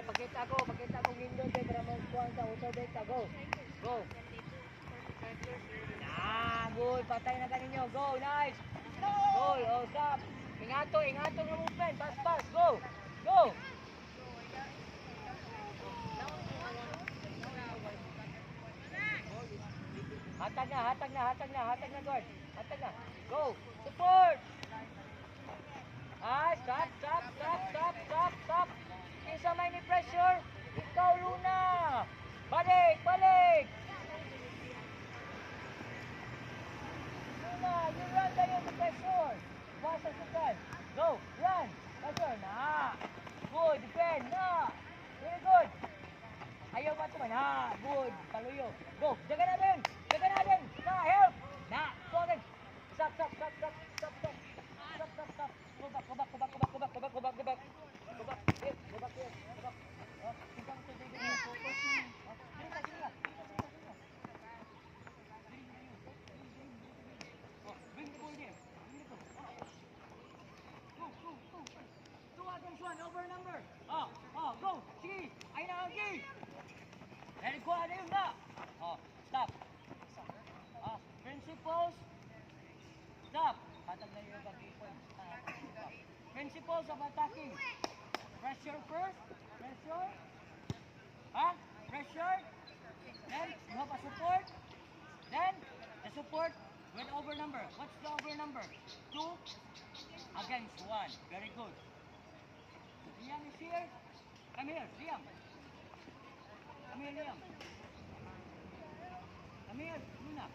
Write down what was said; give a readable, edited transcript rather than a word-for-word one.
pakita ko nindot kay para magkuhan sa auto beta. Go. Go. Good. Patay na kaninyo. Go, nice. Goal, oh, stop. Ingato ng movement. Pass. Go. Go. Hatag na, guard. Hatag na. Go. Support. Stop. Isa may ni pressure. Ikaw, Luna. Balik. Luna, you run tayo sa pressure. Wasa sukan. Go, run. Pressure na. Good, defend na. Very good. Ayaw ba ito man? Good. Paluyo. Go. Jaga natin. Na, help. Na. Go again. Stop. Go back. Here. Bring the ball here. Go. 2 against 1. Over number. Go. Sige. Ayun na, okay. Let it go. Ayun na. Stop. Principles. Stop. Hatag na yung pag-ipon. Principles of attacking. Pressure first. Pressure. Pressure. Then you have a support. Then the support with over number. What's the over number? 2 against 1. Very good. Liam is here. Come here, Liam. Come here, Luna.